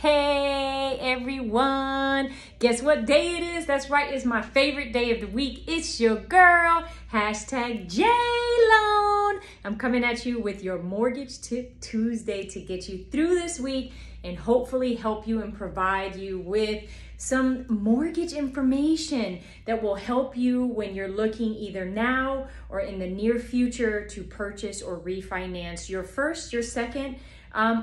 Hey everyone, guess what day it is? That's right, it's my favorite day of the week. It's your girl, hashtag JLoan. I'm coming at you with your Mortgage Tip Tuesday to get you through this week and hopefully help you and provide you with some mortgage information that will help you when you're looking either now or in the near future to purchase or refinance your first, your second,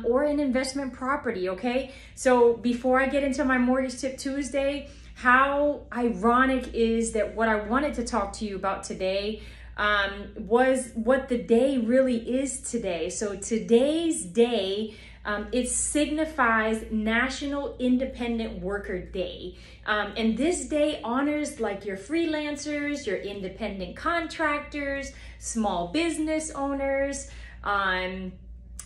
or an investment property, okay? So before I get into my Mortgage Tip Tuesday, how ironic is that what I wanted to talk to you about today was what the day really is today. So today's day, it signifies National Independent Worker Day. And this day honors like your freelancers, your independent contractors, small business owners,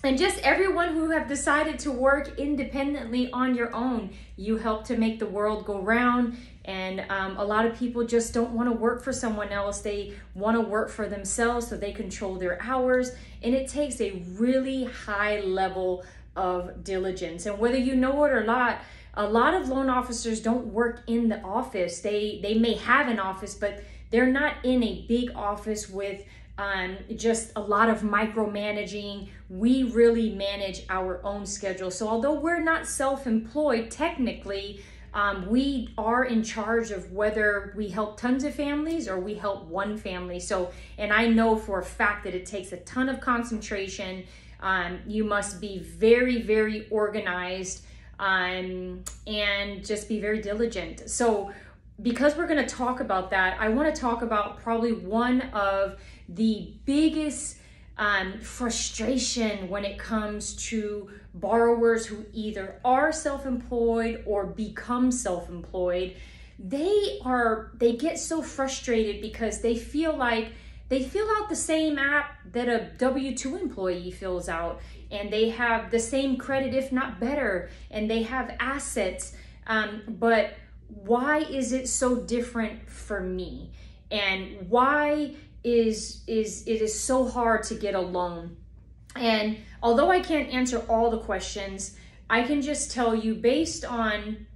and just everyone who have decided to work independently on your own. You help to make the world go round. And a lot of people just don't want to work for someone else. They want to work for themselves so they control their hours. And it takes a really high level of diligence. And whether you know it or not, a lot of loan officers don't work in the office. They may have an office, but they're not in a big office with just a lot of micromanaging. We really manage our own schedule. So although we're not self-employed, technically, we are in charge of whether we help tons of families or we help one family. So, and I know for a fact that it takes a ton of concentration. You must be very, very organized and just be very diligent. So because we're going to talk about that, I want to talk about probably one of the biggest frustration when it comes to borrowers who either are self-employed or become self-employed. They get so frustrated because they feel like they fill out the same app that a W-2 employee fills out, and they have the same credit, if not better, and they have assets, but why is it so different for me? And why is it so hard to get a loan? And although I can't answer all the questions, I can just tell you based on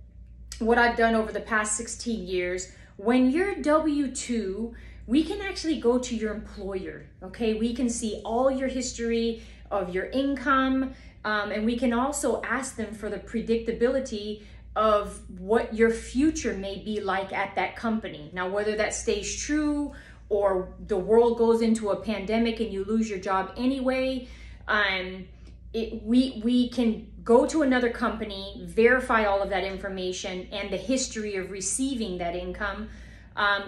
what I've done over the past 16 years, when you're W-2, we can actually go to your employer, okay? We can see all your history of your income, and we can also ask them for the predictability of what your future may be like at that company. Now, whether that stays true or the world goes into a pandemic and you lose your job anyway, we can go to another company, verify all of that information and the history of receiving that income.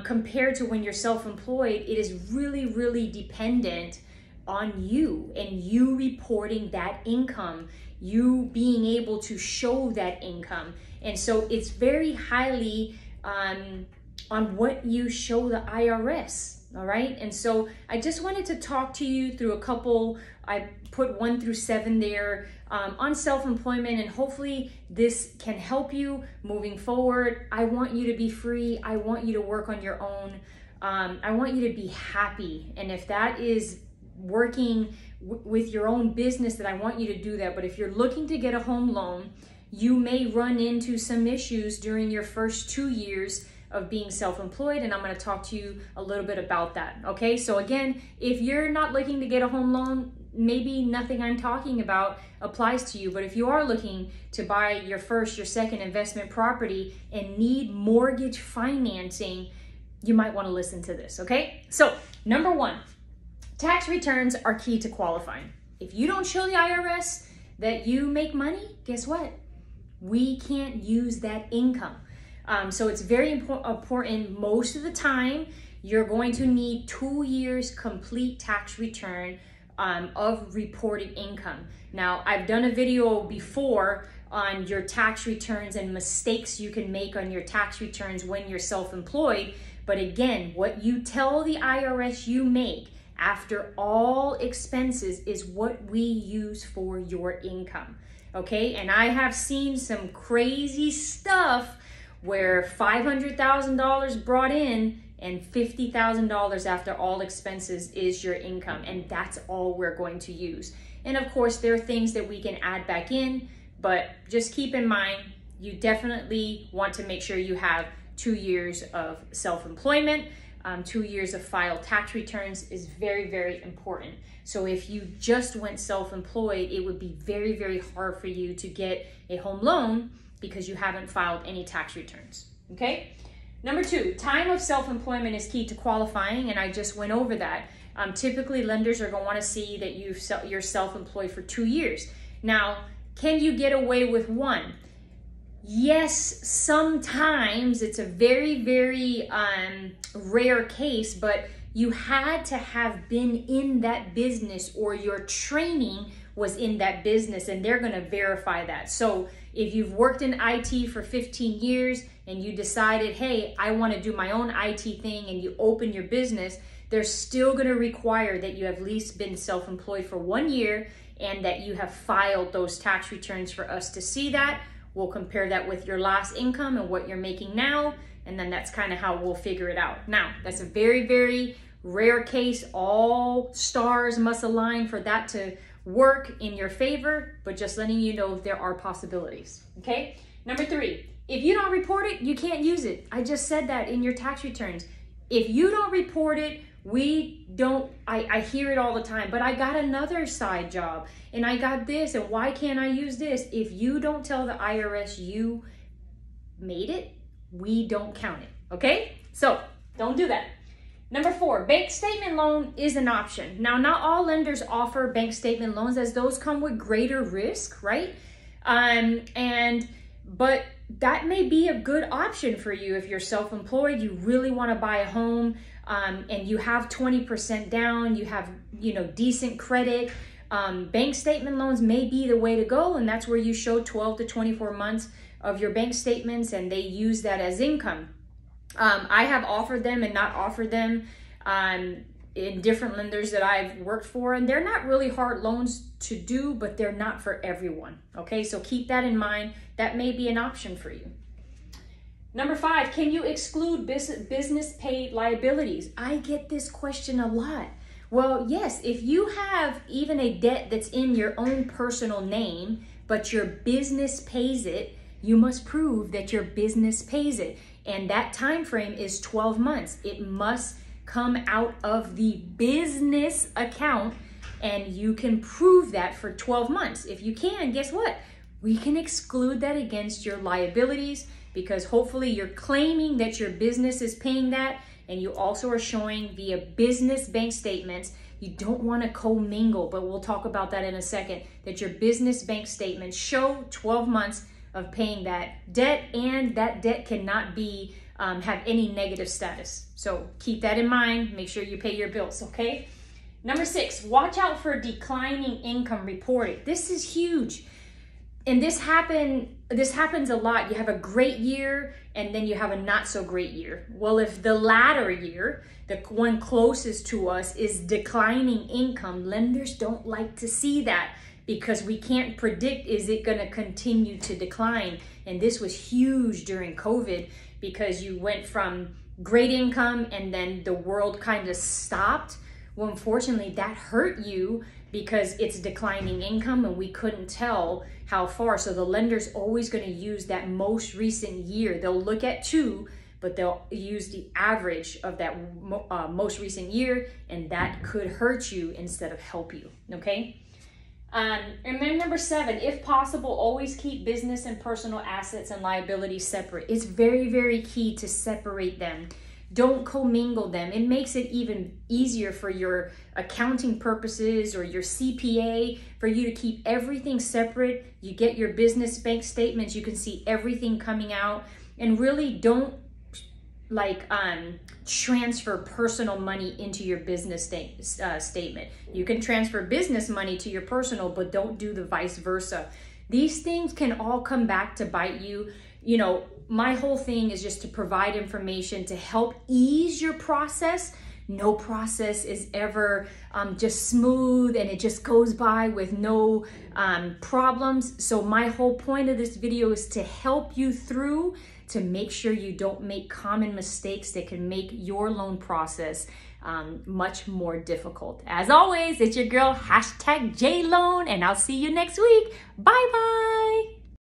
Compared to when you're self-employed, it is really, really dependent on you and you reporting that income, you being able to show that income. And so it's very highly on what you show the IRS, all right? And so I just wanted to talk to you through a couple, I put 1 through 7 there on self-employment, and hopefully this can help you moving forward. I want you to be free. I want you to work on your own. I want you to be happy. And if that is working with your own business, then I want you to do that. But if you're looking to get a home loan, you may run into some issues during your first 2 years of being self-employed, and I'm going to talk to you a little bit about that. Okay, so again, if you're not looking to get a home loan, maybe nothing I'm talking about applies to you. But if you are looking to buy your first, your second investment property and need mortgage financing, you might want to listen to this. Okay, so number 1, tax returns are key to qualifying. If you don't show the IRS that you make money, guess what? We can't use that income. So it's very important. Most of the time, you're going to need 2 years complete tax return of reported income. Now, I've done a video before on your tax returns and mistakes you can make on your tax returns when you're self-employed. But again, what you tell the IRS you make after all expenses is what we use for your income. Okay, and I have seen some crazy stuff where $500,000 brought in and $50,000 after all expenses is your income, and that's all we're going to use. And of course, there are things that we can add back in But just keep in mind, you definitely want to make sure you have 2 years of self-employment. 2 years of filed tax returns is very, very important. So if you just went self-employed, it would be very, very hard for you to get a home loan because you haven't filed any tax returns, okay? Number 2, time of self-employment is key to qualifying, and I just went over that. Typically, lenders are gonna wanna see that you're self-employed for 2 years. Now, can you get away with 1? Yes, sometimes. It's a very, very rare case, but you had to have been in that business or your training was in that business, and they're gonna verify that. So if you've worked in IT for 15 years and you decided, hey, I wanna do my own IT thing, and you open your business, they're still gonna require that you have at least been self-employed for 1 year and that you have filed those tax returns for us to see that. We'll compare that with your last income and what you're making now, and then that's kind of how we'll figure it out. Now, that's a very, very rare case. All stars must align for that to work in your favor, but just letting you know there are possibilities, okay? Number 3, if you don't report it, you can't use it. I just said that in your tax returns. If you don't report it, I hear it all the time, but I got another side job and I got this, and why can't I use this? If you don't tell the IRS you made it, we don't count it, okay? So don't do that. Number 4, bank statement loan is an option. Now, not all lenders offer bank statement loans, as those come with greater risk, right? But that may be a good option for you if you're self-employed, you really want to buy a home, and you have 20% down, you have, decent credit. Bank statement loans may be the way to go, and that's where you show 12 to 24 months of your bank statements, and they use that as income. I have offered them and not offered them in different lenders that I've worked for, and they're not really hard loans to do, but they're not for everyone, okay? So keep that in mind. That may be an option for you. Number 5, can you exclude business paid liabilities? I get this question a lot. Well, yes, if you have even a debt that's in your own personal name, but your business pays it, you must prove that your business pays it. And that time frame is 12 months. It must come out of the business account, and you can prove that for 12 months. If you can, guess what? We can exclude that against your liabilities, because hopefully you're claiming that your business is paying that, and you also are showing via business bank statements. You don't want to commingle, but we'll talk about that in a second, that your business bank statements show 12 months of paying that debt, and that debt cannot be have any negative status. So keep that in mind. Make sure you pay your bills, okay? Number 6, watch out for declining income reported. This is huge. And this happens a lot. You have a great year and then you have a not so great year. Well, if the latter year, the one closest to us, is declining income, lenders don't like to see that, because we can't predict, is it going to continue to decline? And this was huge during COVID, because you went from great income and then the world kind of stopped. Well, unfortunately, that hurt you because it's declining income and we couldn't tell how far. So the lender's always going to use that most recent year. They'll look at 2, but they'll use the average of that most recent year, and that could hurt you instead of help you, okay? And then number 7, if possible, always keep business and personal assets and liabilities separate. It's very, very key to separate them. Don't commingle them. It makes it even easier for your accounting purposes or your CPA for you to keep everything separate. You get your business bank statements, you can see everything coming out, and really don't transfer personal money into your business statement. You can transfer business money to your personal, but don't do the vice versa. These things can all come back to bite you. My whole thing is just to provide information to help ease your process. No process is ever just smooth and it just goes by with no problems. So my whole point of this video is to help you through, to make sure you don't make common mistakes that can make your loan process much more difficult. As always, it's your girl, #JLoan, and I'll see you next week. Bye-bye.